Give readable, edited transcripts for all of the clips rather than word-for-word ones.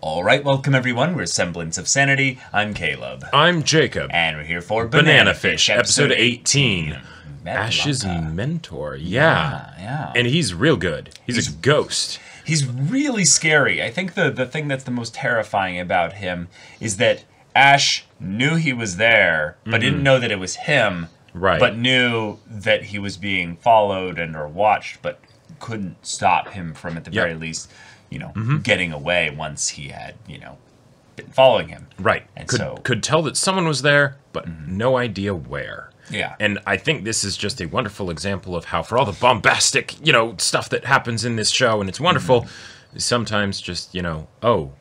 Alright, welcome everyone. We're Semblance of Sanity. I'm Caleb. I'm Jacob. And we're here for Banana Fish, episode 18. Met Ash's Blanca. mentor, yeah. And he's real good. He's a ghost. He's really scary. I think the thing that's the most terrifying about him is that Ash knew he was there, but didn't know that it was him. Right. But knew that he was being followed and or watched, but couldn't stop him from, at the very least, you know, getting away once he had, you know, been following him. Right. And could tell that someone was there, but no idea where. Yeah. And I think this is just a wonderful example of how, for all the bombastic, you know, stuff that happens in this show, and it's wonderful, sometimes just, you know, oh,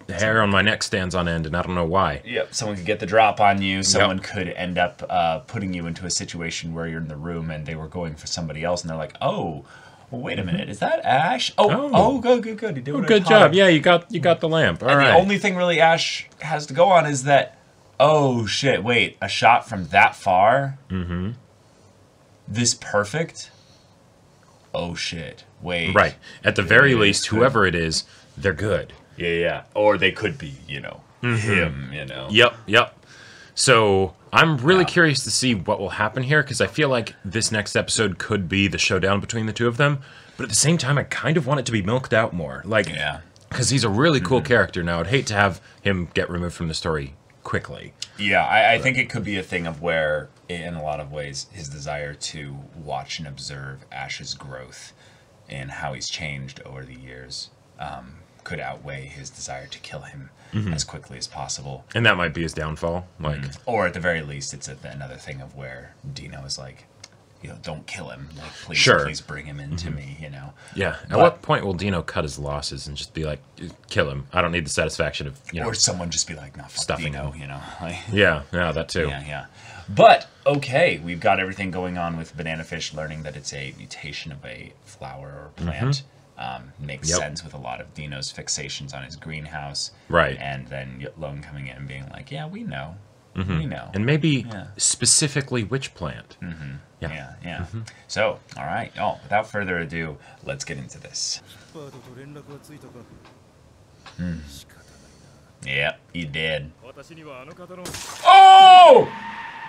the hair on my neck stands on end, and I don't know why. Yep, someone could get the drop on you. Someone could end up putting you into a situation where you're in the room and they were going for somebody else, and they're like, oh, well, wait a minute, is that Ash? Oh, good. He did what I Good taught job. him. Yeah, you got the lamp. All right. The only thing really Ash has to go on is that, oh shit, wait, a shot from that far? This perfect? Oh shit, wait. Right. At the very least, whoever it is, they're good. Yeah. Or they could be, you know, him, you know. Yep. So I'm really curious to see what will happen here, because I feel like this next episode could be the showdown between the two of them. But at the same time, I kind of want it to be milked out more. Like, because he's a really cool character now. I'd hate to have him get removed from the story quickly. Yeah, I think it could be a thing of where, in a lot of ways, his desire to watch and observe Ash's growth and how he's changed over the years could outweigh his desire to kill him as quickly as possible. And that might be his downfall. Like, or at the very least, it's another thing of where Dino is like, you know, don't kill him. Like, please bring him into me, you know. Yeah. At what point will Dino cut his losses and just be like, kill him? I don't need the satisfaction of, you know. Or someone just be like, nah, fuck stuffing Dino, him. you know. Like, yeah, that too. Yeah. But, okay, we've got everything going on with Banana Fish, learning that it's a mutation of a flower or plant. Makes sense with a lot of Dino's fixations on his greenhouse. Right. And then Lone coming in and being like, yeah, we know. We know. And maybe specifically which plant. Yeah. So, all right. Oh, without further ado, let's get into this. Yep, he did. Oh!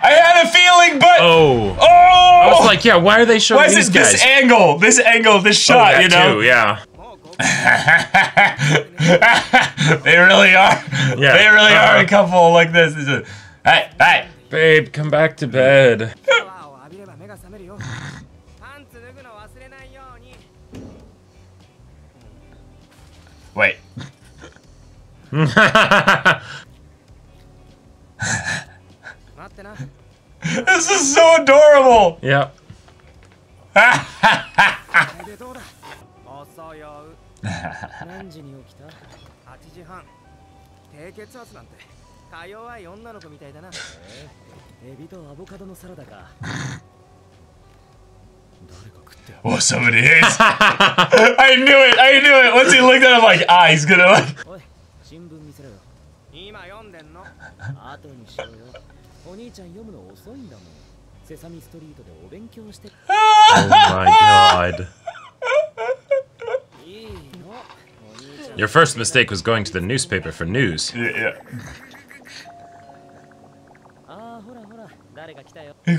I had a feeling, but I was like, yeah, why are they showing these guys? This angle, this shot, you know? Too, yeah. They really are. Yeah. They really are a couple like this. It's just, hey, babe, come back to bed. Wait. This is so adorable. Yep. Oh, somebody is. I knew it. Once he looked at him, like, he's gonna like. Oh my god. Your first mistake was going to the newspaper for news. Yeah.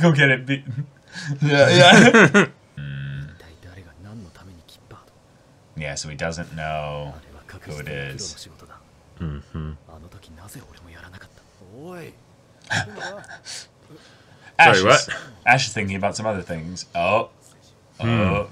Go get it. Yeah. Yeah, so he doesn't know who it is. Sorry, what? Ash is thinking about some other things. Oh. Wow.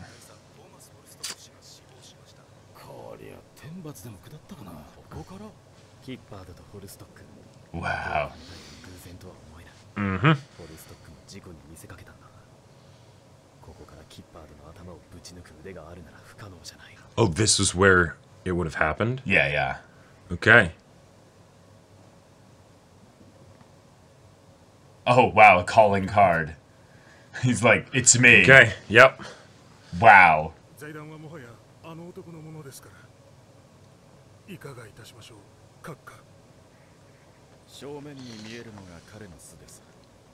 Oh, this was where it would have happened? Yeah. Okay. Oh, wow, a calling card. He's like, it's me. Okay, yep. Wow.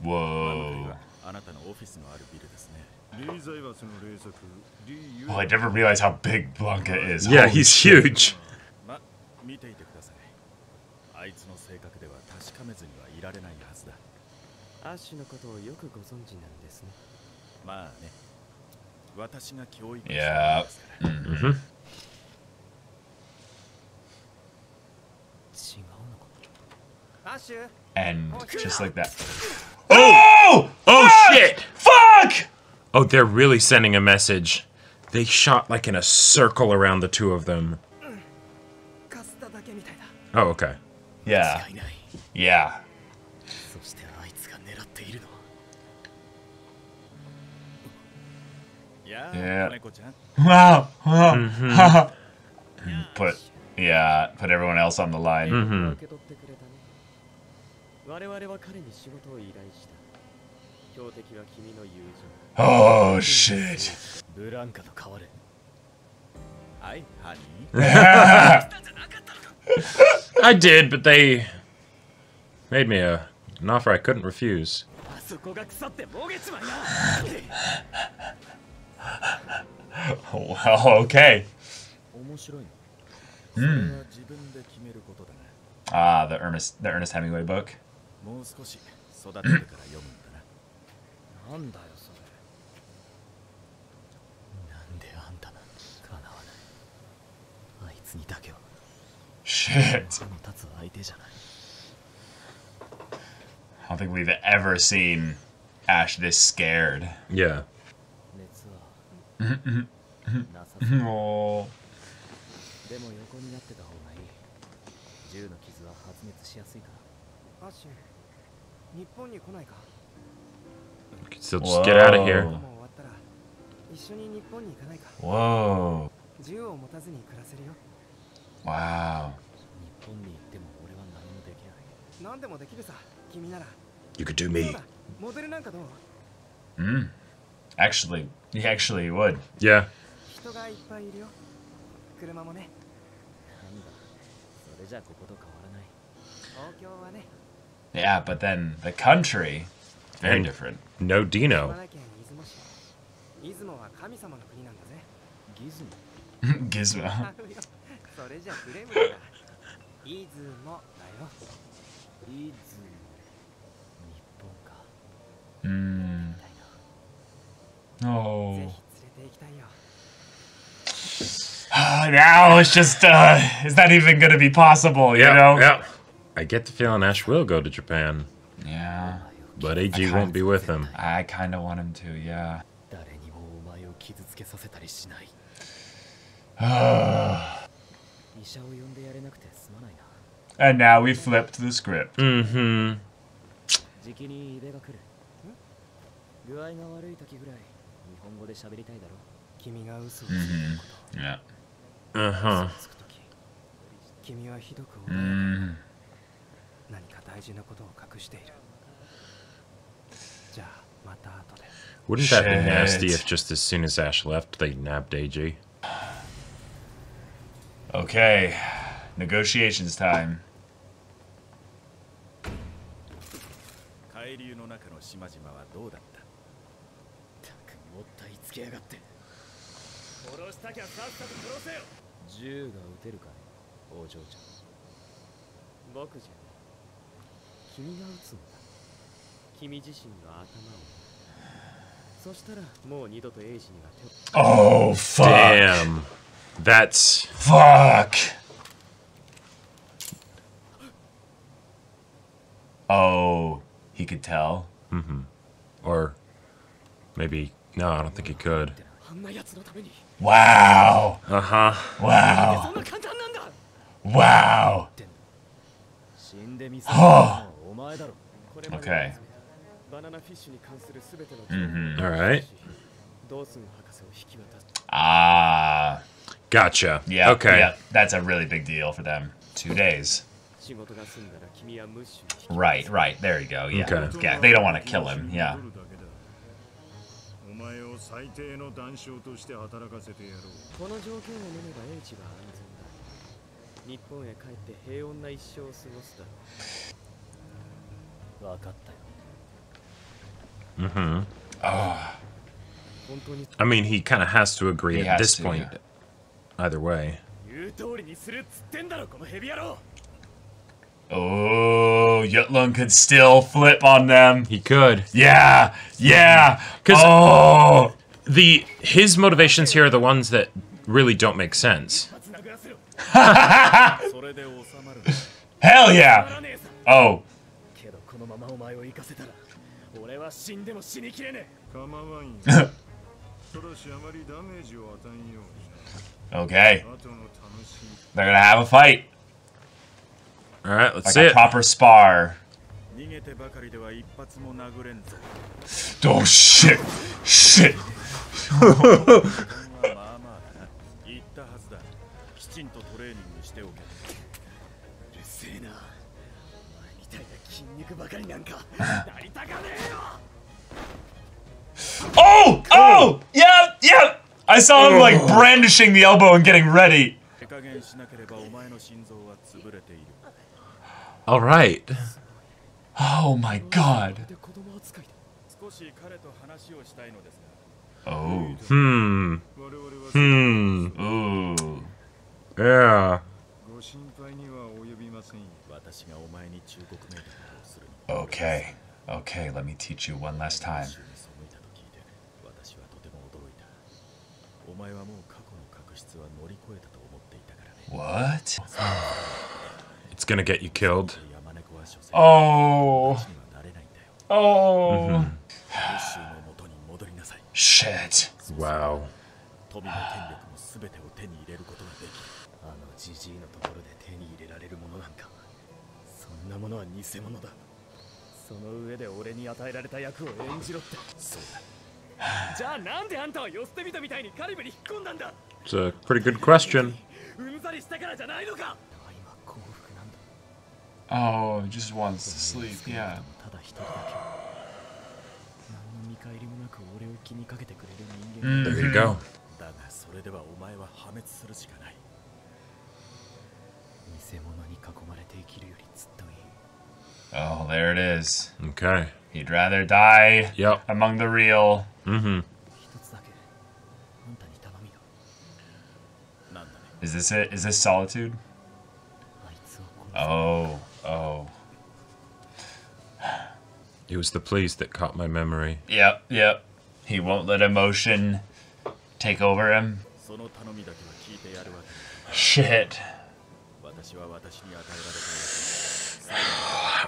Whoa. Oh, I never realized how big Blanca is. Yeah, Holy he's shit. huge. Yeah. And just like that. Oh! Oh shit! Fuck! Oh, they're really sending a message. They shot like in a circle around the two of them. Oh, okay. Yeah. Yeah. Yeah. Wow. Put everyone else on the line. Oh shit. I did, but they made me an offer I couldn't refuse. Well, okay. Ah, the Ernest Hemingway book. Shit. I don't think we've ever seen Ash this scared. Yeah. Oh. We could still just get out of here. Whoa. Wow. You could do me. Actually, he actually would. Yeah. Yeah, but then the country, very different. No Dino. Gizmo. Oh. Now it's just, is that even going to be possible, you know? Yeah. I get the feeling Ash will go to Japan. Yeah. But Eiji won't be with him. I kind of want him to, yeah. And now we flipped the script. Mm-hmm. Yeah. Uh-huh. Wouldn't that be nasty if just as soon as Ash left, they nabbed Eiji? Okay. Negotiations time. Oh, fuck. Damn. That's... Fuck. Oh, he could tell? Mm-hmm. Or maybe... No, I don't think he could. Wow. Uh-huh. Wow. Wow. Oh. Okay. Alright. Ah. Gotcha. Yeah. Okay. Yeah. That's a really big deal for them. 2 days. Right, right. There you go. Yeah. Okay. Yeah. They don't want to kill him. Yeah. Mm-hmm. Oh. I mean, he kind of has to agree He at has this to, point. yeah. Either way. Oh, Yutlun could still flip on them. He could. Yeah, yeah. Because his motivations here are the ones that really don't make sense. Hell yeah. Oh. Okay. They're gonna have a fight. Alright, let's like see a it. proper spar. Oh shit! Shit! Oh! Oh! Yep! Yep! I saw him like brandishing the elbow and getting ready. All right. Oh my god. Oh. Hmm. Ooh. Yeah. Okay. Okay, let me teach you one last time. What? It's gonna get you killed. Oh. Oh. Mm-hmm. Shit. Wow. It's a pretty good question. Oh, he just wants to sleep, yeah. There you go. Oh, there it is. Okay. He'd rather die Yep. among the real. Mm-hmm. Is this it? Is this solitude? Oh, oh. It was the please that caught my memory. Yep, yep. He won't let emotion take over him. Shit.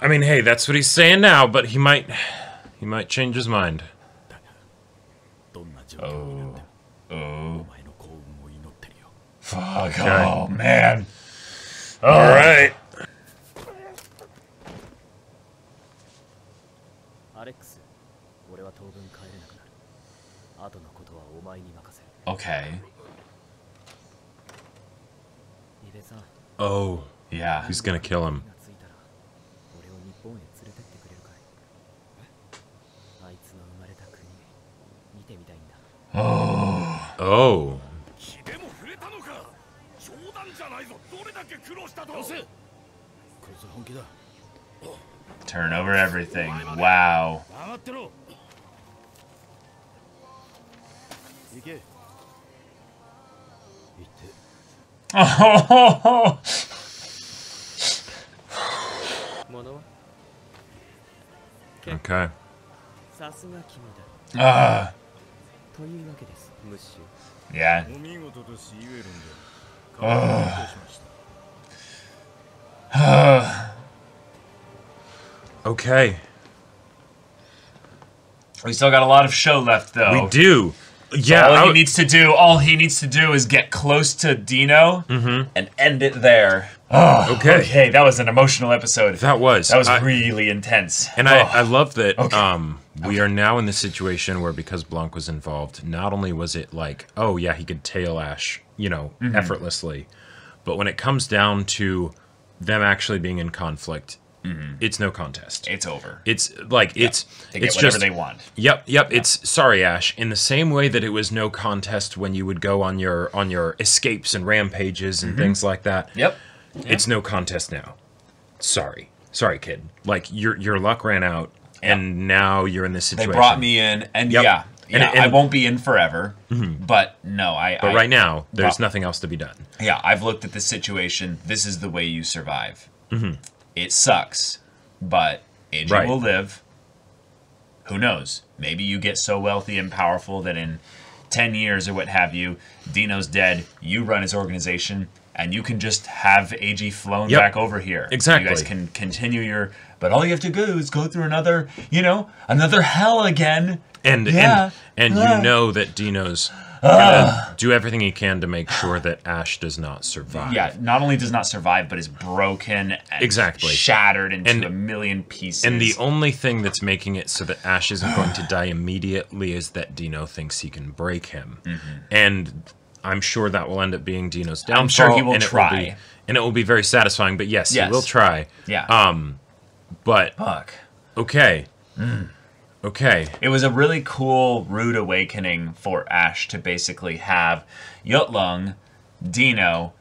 I mean, hey, that's what he's saying now, but he might change his mind. Oh. Oh. Fuck. Okay. Oh, man. All right. Okay. Oh. Yeah. He's gonna kill him. Oh. Oh. Turn over everything. Wow. Oh. Okay. Yeah. Okay. We still got a lot of show left, though. We do. Yeah. So all he needs to do is get close to Dino and end it there. Oh, okay, that was an emotional episode. That was really intense. And I love that we are now in the situation where, because Blanc was involved, not only was it like, oh yeah, he could tail Ash, effortlessly, but when it comes down to them actually being in conflict, it's no contest. It's over. It's like they get whatever just they want. Yep. It's sorry, Ash. In the same way that it was no contest when you would go on your escapes and rampages and things like that. Yep. It's no contest now. Sorry, kid. Like your luck ran out, and now you're in this situation. They brought me in, and Yeah, I won't be in forever, but no, But right now, there's nothing else to be done. Yeah, I've looked at the situation. This is the way you survive. It sucks, but Eiji will live. Who knows? Maybe you get so wealthy and powerful that in 10 years or what have you, Dino's dead, you run his organization, and you can just have Eiji flown back over here. Exactly. You guys can continue your... But all you have to do is go through another, another hell again. And you know that Dino's gonna do everything he can to make sure that Ash does not survive. Yeah, not only does not survive, but is broken and shattered into a million pieces. And the only thing that's making it so that Ash isn't going to die immediately is that Dino thinks he can break him. And I'm sure that will end up being Dino's downfall. I'm sure he will try. And it will be very satisfying, but yes, he will try. Yeah. But... Fuck. Okay. Okay. It was a really cool, rude awakening for Ash to basically have Yutlung, Dino,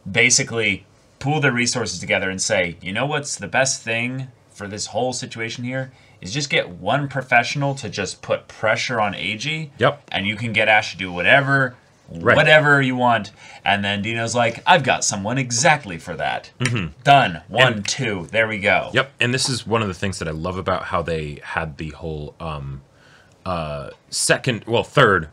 basically pool their resources together and say, you know what's the best thing for this whole situation here? Is just get one professional to just put pressure on Eiji. Yep. And you can get Ash to do whatever you want. And then Dino's like, I've got someone exactly for that. Done. One, two. There we go. Yep. And this is one of the things that I love about how they had the whole third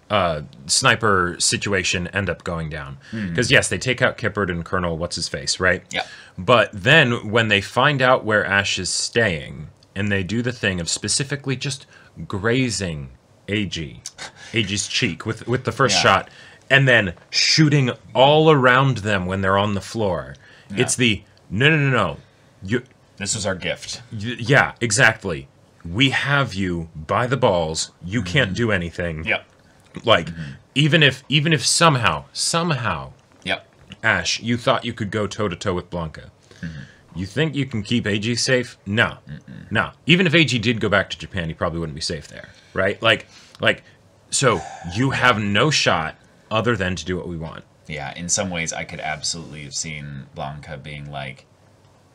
sniper situation end up going down. Because yes, they take out Kippert and Colonel What's-His-Face, right? Yeah. But then when they find out where Ash is staying, and they do the thing of specifically just grazing Eiji's cheek with the first shot, and then shooting all around them when they're on the floor. Yeah. It's the, no. This was our gift. Yeah, exactly. We have you by the balls. You can't do anything. Yep. Like, even if somehow, yep, Ash, you thought you could go toe-to-toe with Blanca. You think you can keep Eiji safe? No. No. Even if Eiji did go back to Japan, he probably wouldn't be safe there. Right? Like, so you have no shot other than to do what we want. Yeah, in some ways, I could absolutely have seen Blanca being like,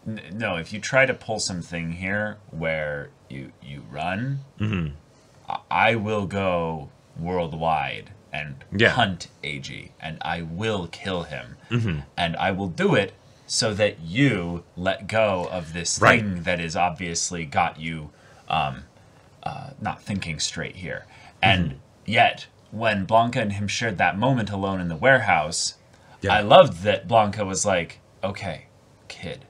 no, if you try to pull something here where you run, I will go worldwide and hunt Eiji, and I will kill him. And I will do it so that you let go of this thing that has obviously got you not thinking straight here. And yet, when Blanca and him shared that moment alone in the warehouse, I loved that Blanca was like, okay, kid,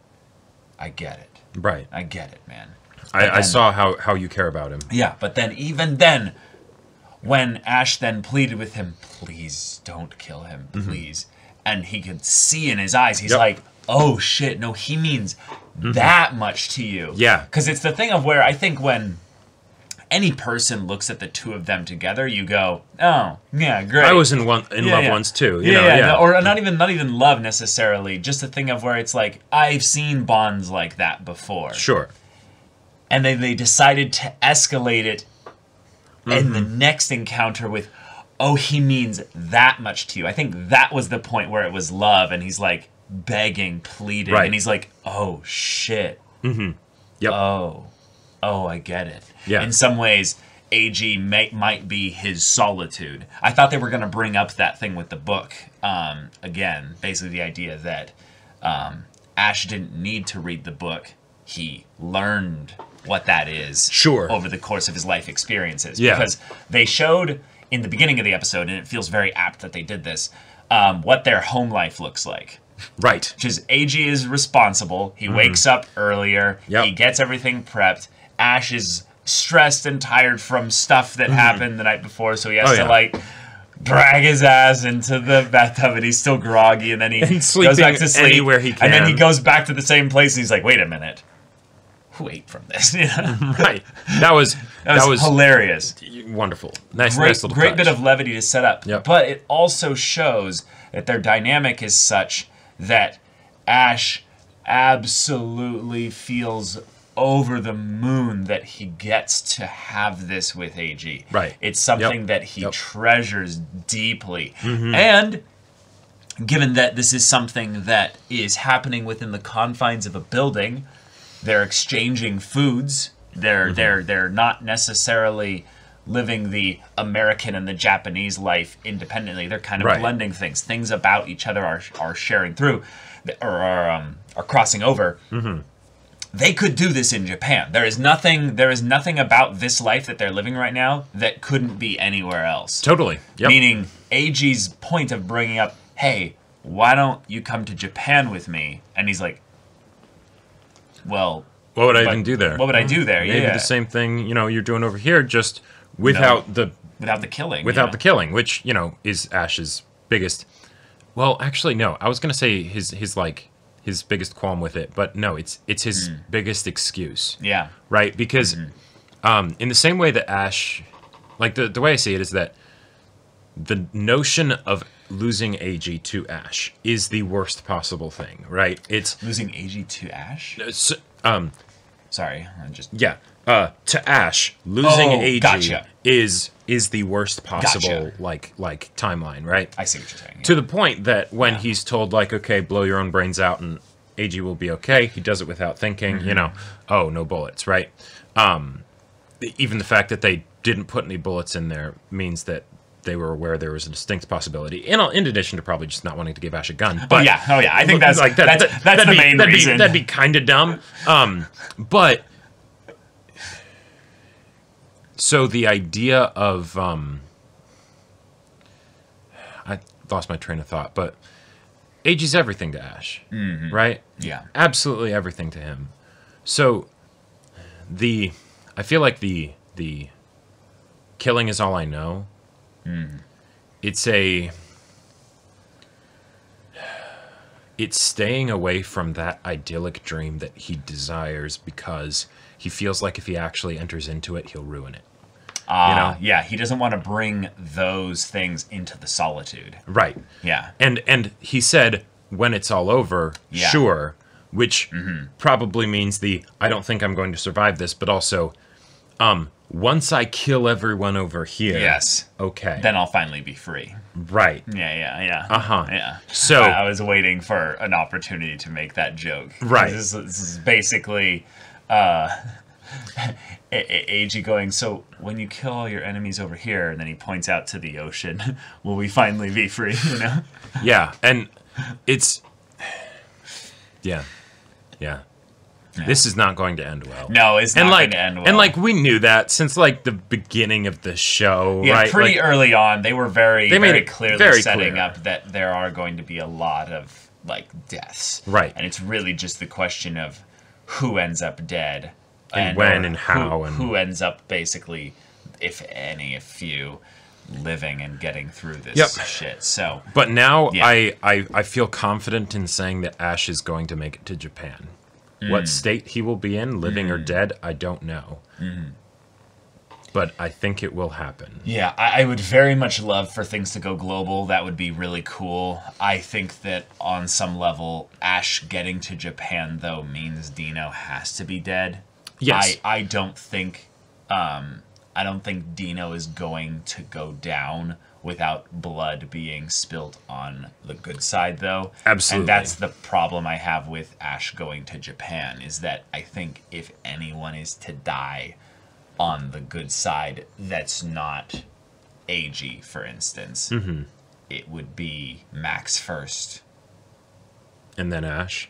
I get it. Right. I get it, man. I saw how you care about him. Yeah, but then even then, when Ash then pleaded with him, please don't kill him, please. And he could see in his eyes, he's like, oh shit, no, he means that much to you. Yeah. Because it's the thing of where I think when any person looks at the two of them together, you go, oh, yeah, great. I was in love once too. You know, no, or not even love necessarily, just a thing of where it's like, I've seen bonds like that before. Sure. And then they decided to escalate it in the next encounter with, oh, he means that much to you. I think that was the point where it was love, and he's like begging, pleading, and he's like, oh, shit. Yep. Oh, I get it. Yeah. In some ways, Eiji might be his solitude. I thought they were going to bring up that thing with the book. Again, basically the idea that Ash didn't need to read the book. He learned what that is over the course of his life experiences. Yeah. Because they showed in the beginning of the episode, and it feels very apt that they did this, what their home life looks like. Right. Which is Eiji is responsible. He wakes up earlier. He gets everything prepped. Ash is stressed and tired from stuff that happened the night before, so he has to like drag his ass into the bathtub, and he's still groggy, and then he goes back to sleep anywhere he can. And then he goes back to the same place, and he's like, wait a minute. Who ate from this? Right. That was hilarious. Wonderful. Nice little great bit of levity to set up. Yep. But it also shows that their dynamic is such that Ash absolutely feels over the moon that he gets to have this with Eiji. Right. It's something that he treasures deeply. And given that this is something that is happening within the confines of a building, they're exchanging foods. They're not necessarily living the American and the Japanese life independently. They're kind of Right. blending things. Things about each other are sharing through, or are crossing over. They could do this in Japan. There is nothing about this life that they're living right now that couldn't be anywhere else. Totally. Yep. Meaning, Eiji's point of bringing up, hey, why don't you come to Japan with me? And he's like, well, what would I even do there? What would I do there? Maybe Yeah, the same thing, you're doing over here, just without the killing. the killing, which, is Ash's biggest. Well, actually, no. I was gonna say his biggest qualm with it, but no, it's his biggest excuse. Yeah. Right? Because in the same way that Ash, like the way I see it is that the notion of losing Eiji to Ash is the worst possible thing, right? It's losing Eiji to Ash? Sorry, to Ash, losing Eiji gotcha. is the worst possible like timeline, right? I see what you're saying. Yeah. To the point that when he's told, like, okay, blow your own brains out and Eiji will be okay, he does it without thinking, oh, no bullets, right? Even the fact that they didn't put any bullets in there means that they were aware there was a distinct possibility, in addition to probably just not wanting to give Ash a gun. But I think that's like that's the main reason. That'd be kind of dumb. But so the idea of I lost my train of thought, but Eiji's everything to Ash, right? Yeah, absolutely everything to him. So I feel like the killing is all I know. It's staying away from that idyllic dream that he desires because he feels like if he actually enters into it, he'll ruin it. Yeah, he doesn't want to bring those things into the solitude. Right. Yeah. And he said, when it's all over, sure, which probably means I don't think I'm going to survive this, but also, once I kill everyone over here, okay, then I'll finally be free. Right. Yeah. Yeah. So I was waiting for an opportunity to make that joke. Right. This is basically Eiji going, so when you kill all your enemies over here, and then he points out to the ocean, will we finally be free, Yeah, and it's... Yeah. This is not going to end well. No, it's not going to end well. And, we knew that since, the beginning of the show, yeah, right? Pretty early on, they were very clearly setting clear up that there are going to be a lot of, deaths. Right. And it's really just the question of who ends up dead. And when and how. Who ends up, basically, if any, a few, living and getting through this shit. So, but now I feel confident in saying that Ash is going to make it to Japan. What state he will be in, living or dead, I don't know. But I think it will happen. Yeah, I would very much love for things to go global. That would be really cool. I think that on some level, Ash getting to Japan, though, means Dino has to be dead. Yes. I don't think Dino is going to go down without blood being spilt on the good side, though. Absolutely. And that's the problem I have with Ash going to Japan, is that I think if anyone is to die on the good side that's not Eiji, for instance, it would be Max first. And then Ash.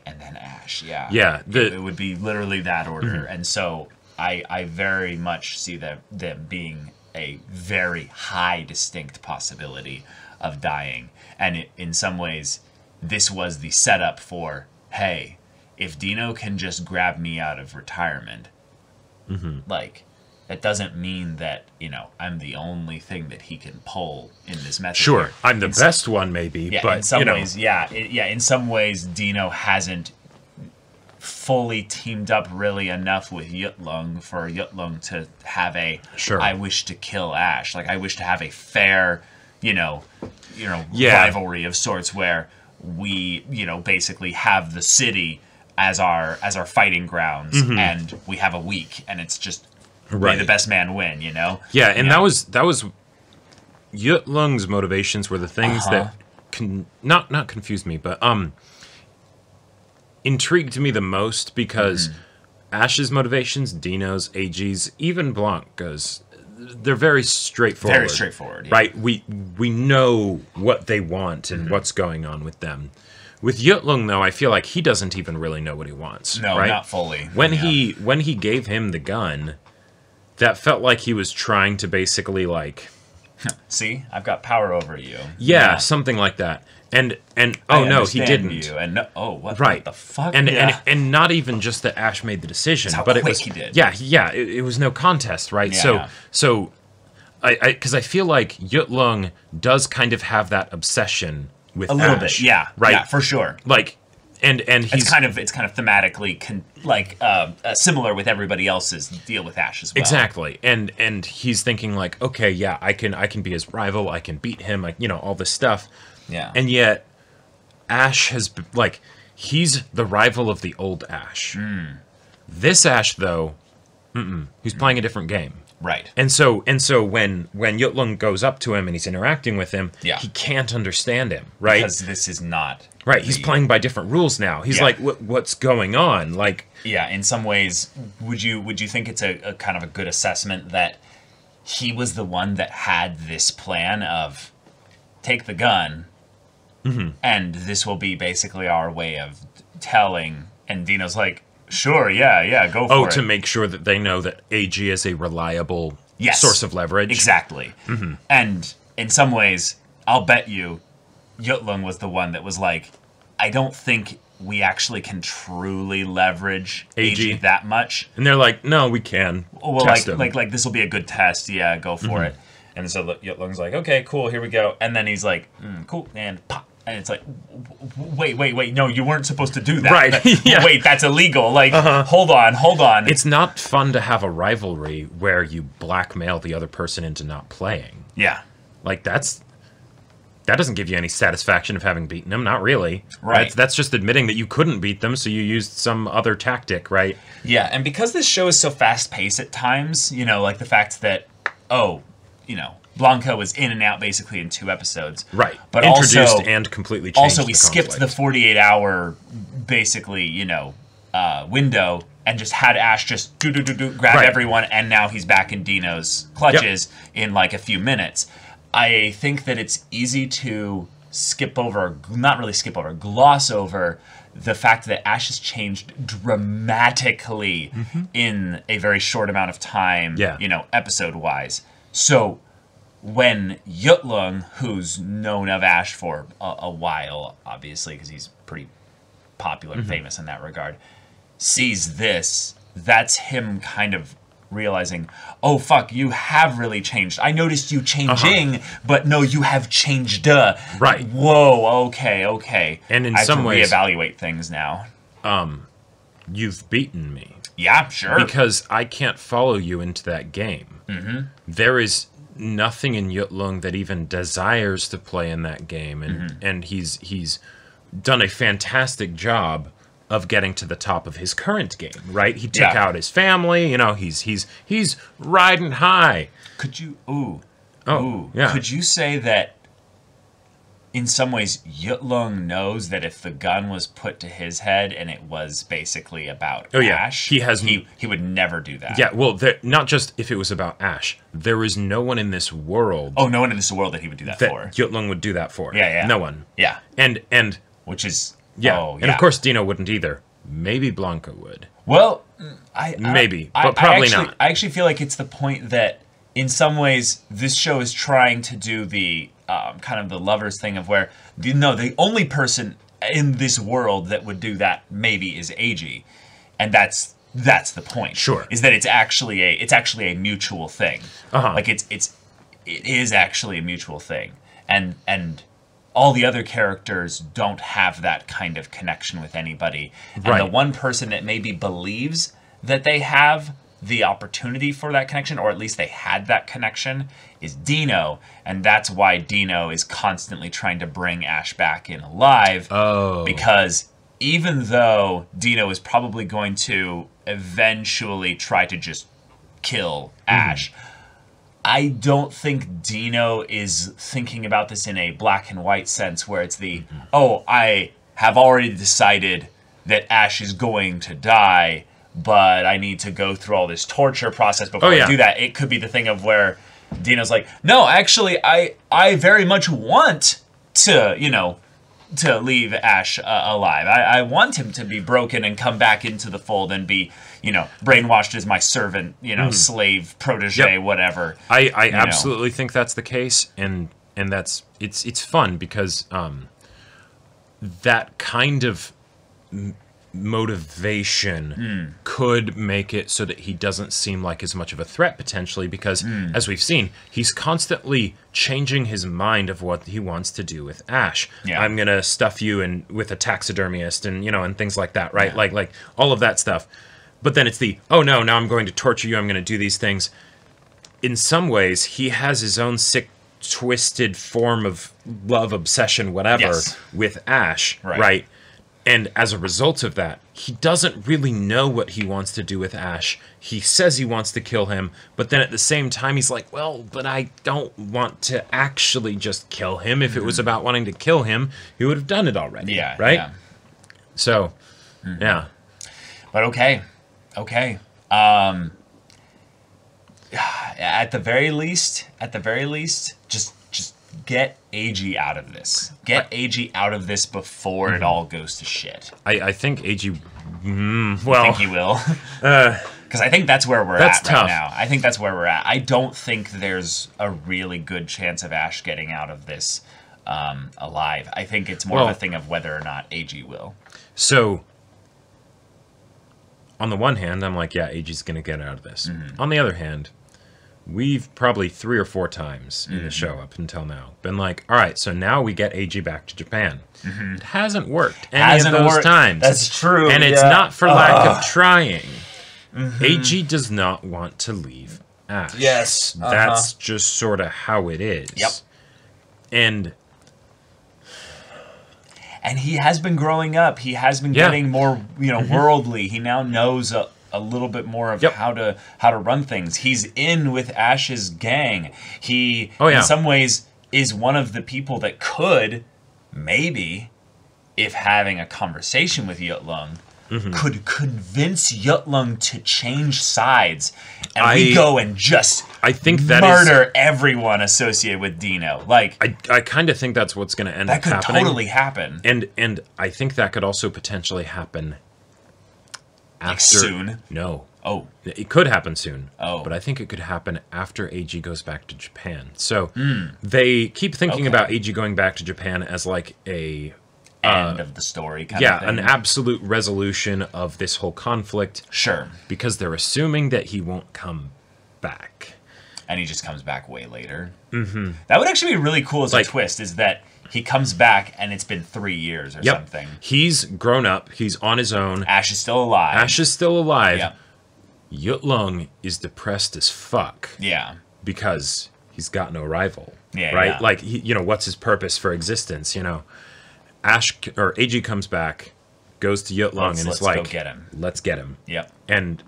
Yeah. Yeah. It would be literally that order. And so I very much see them being a very high distinct possibility of dying. And in some ways, this was the setup for, hey, if Dino can just grab me out of retirement, that doesn't mean that, I'm the only thing that he can pull in this method. Sure, here. I'm the best one, maybe, but, in some ways, in some ways, Dino hasn't fully teamed up really enough with Yutlung for Yutlung to have I wish to kill Ash. I wish to have a fair, rivalry of sorts where we, basically have the city as our fighting grounds, and we have a week, and it's just may the best man win, Yeah, and that was Yutlung's motivations were the things that not confused me, but intrigued me the most, because Ash's motivations, Dino's, Eiji's, even Blanca's, they're very straightforward. Very straightforward, yeah. Right? We know what they want and what's going on with them. With Yutlung, though, I feel like he doesn't even really know what he wants. No, right? not fully. When he gave him the gun, that felt like he was trying to basically like, see, I've got power over you. Yeah, something like that. And oh no, he didn't. You. And no, oh, what the fuck? And not even just that Ash made the decision, how but quick it was he did. Yeah, it was no contest, right? Yeah. So because I feel like Yutlung does kind of have that obsession with a little Ash, bit, yeah, right, yeah, for sure. Like, and he's it's kind of thematically similar with everybody else's deal with Ash as well. Exactly, and he's thinking like, okay, yeah, I can be his rival, I can beat him, like, all this stuff. Yeah, and yet Ash has like, he's the rival of the old Ash. This Ash though, he's playing a different game. Right. And so when Yutlung goes up to him and he's interacting with him, he can't understand him, right? Because this is not right. He's playing by different rules now. He's like, what's going on? Like, yeah. In some ways, would you think it's a kind of a good assessment that he was the one that had this plan of take the gun, and this will be basically our way of telling. And Dino's like, sure, yeah, go for it. Oh, to make sure that they know that Eiji is a reliable source of leverage. Exactly. And in some ways, I'll bet you Yutlung was the one that was like, I don't think we actually can truly leverage Eiji that much. And they're like, no, we can. Well, like this will be a good test. Yeah, go for it. And so Yutlung's like, okay, cool, here we go. And then he's like, cool, and pop. And it's like, wait, no, you weren't supposed to do that. Right. Wait, that's illegal. Like, hold on. It's not fun to have a rivalry where you blackmail the other person into not playing. Yeah. Like, that doesn't give you any satisfaction of having beaten them. Not really. Right. That's just admitting that you couldn't beat them, so you used some other tactic, right? Yeah, and because this show is so fast-paced at times, like the fact that, Blanca was in and out basically in 2 episodes. Right. But introduced also, and completely changed. Also, we skipped the 48-hour, basically, window and just had Ash just grab everyone, and now he's back in Dino's clutches in like a few minutes. I think that it's easy to gloss over the fact that Ash has changed dramatically in a very short amount of time, episode-wise. So when Yutlung, who's known of Ash for a while, obviously, because he's pretty popular and famous in that regard, sees this, that's him kind of realizing, oh, fuck, you have really changed. I noticed you changing, but no, you have changed. Right. Whoa, okay. And in I have some to ways, reevaluate things now. You've beaten me. Yeah, sure. Because I can't follow you into that game. There is nothing in Yutlung that even desires to play in that game, and he's done a fantastic job of getting to the top of his current game, right? He took out his family, he's riding high. Could you yeah. Could you say that in some ways Yutlung knows that if the gun was put to his head and it was basically about Ash, he would never do that. Yeah, well, not just if it was about Ash. There is no one in this world. Oh, no one in this world that he would do that for. Yutlung would do that for. Yeah. No one. Yeah. And which is and of course Dino wouldn't either. Maybe Blanca would. Well, but probably not. I actually feel like it's the point that in some ways this show is trying to do the kind of the lovers thing of where the only person in this world that would do that maybe is Eiji, and that's the point. Sure, is that it's actually a mutual thing. Like it is actually a mutual thing, and all the other characters don't have that kind of connection with anybody. And the one person that maybe believes that they have the opportunity for that connection, or at least they had that connection, is Dino. And that's why Dino is constantly trying to bring Ash back in alive. Oh. Because even though Dino is probably going to eventually try to just kill Ash, I don't think Dino is thinking about this in a black and white sense where it's I have already decided that Ash is going to die, but I need to go through all this torture process before I do that. It could be the thing of where Dino's like, no, actually, I very much want to, you know, to leave Ash alive. I want him to be broken and come back into the fold and be, you know, brainwashed as my servant, you know, slave, protege, whatever. I absolutely think that's the case, and that's it's fun because that kind of motivation could make it so that he doesn't seem like as much of a threat potentially, because as we've seen, he's constantly changing his mind of what he wants to do with Ash. I'm gonna stuff you in with a taxidermist, and you know, and things like that, right? Like all of that stuff. But then it's the, oh no, now I'm going to torture you, I'm gonna do these things. In some ways, he has his own sick, twisted form of love, obsession, whatever, with Ash, right? And as a result of that, he doesn't really know what he wants to do with Ash. He says he wants to kill him, but then at the same time, he's like, well, but I don't want to actually just kill him. If it was about wanting to kill him, he would have done it already, right? So, yeah. But okay. At the very least, just get Eiji out of this. Get Eiji out of this before it all goes to shit. I think Eiji... well... I think he will. Because I think that's where we're at right now. I think that's where we're at. I don't think there's a really good chance of Ash getting out of this alive. I think it's more of a thing of whether or not Eiji will. So, on the one hand, I'm like, yeah, Eiji's going to get out of this. On the other hand... we've probably 3 or 4 times in the show up until now been like, all right, so now we get Eiji back to Japan. It hasn't worked any of those times. That's true. And it's not for lack of trying. Eiji does not want to leave Ash. Yes. That's just sort of how it is. And he has been growing up. He has been getting more, you know, worldly. He now knows a little bit more of how to run things. He's in with Ash's gang. He, in some ways, is one of the people that could, maybe, if having a conversation with Yutlung, could convince Yutlung to change sides, and we go and just murder everyone associated with Dino. Like, I kind of think that's what's going to end up happening. That could totally happen. And I think that could also potentially happen after, like soon? No. Oh. It could happen soon. Oh. But I think it could happen after Eiji goes back to Japan. So they keep thinking about Eiji going back to Japan as like a... end of the story kind of thing. Yeah, an absolute resolution of this whole conflict. Sure. Because they're assuming that he won't come back. And he just comes back way later. That would actually be really cool as a twist, is that he comes back and it's been 3 years or something. He's grown up. He's on his own. Ash is still alive. Ash is still alive. Yutlung is depressed as fuck. Because he's got no rival. Right? Like, you know, what's his purpose for existence, you know? Eiji comes back, goes to Yutlung, and is like, go get him. Let's get him. And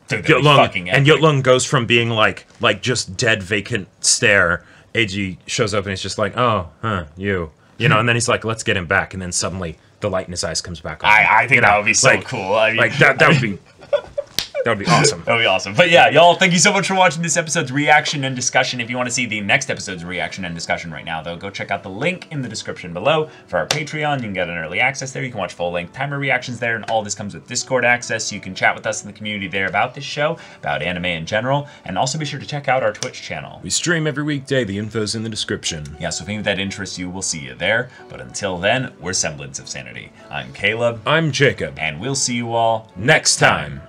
Yutlung goes from being like just dead, vacant stare. Eiji shows up and he's just like, oh, you know, and then he's like, let's get him back, and then suddenly the light in his eyes comes back on. I think that would be so cool. I mean, like that would be That would be awesome. That would be awesome. But yeah, y'all, thank you so much for watching this episode's reaction and discussion. If you want to see the next episode's reaction and discussion right now, though, go check out the link in the description below for our Patreon. You can get an early access there. You can watch full-length timer reactions there, and all this comes with Discord access, so you can chat with us in the community there about this show, about anime in general, and also be sure to check out our Twitch channel. We stream every weekday. The info's in the description. Yeah, so if any of that interests you, we'll see you there. But until then, we're Semblance of Sanity. I'm Caleb. I'm Jacob. And we'll see you all next time.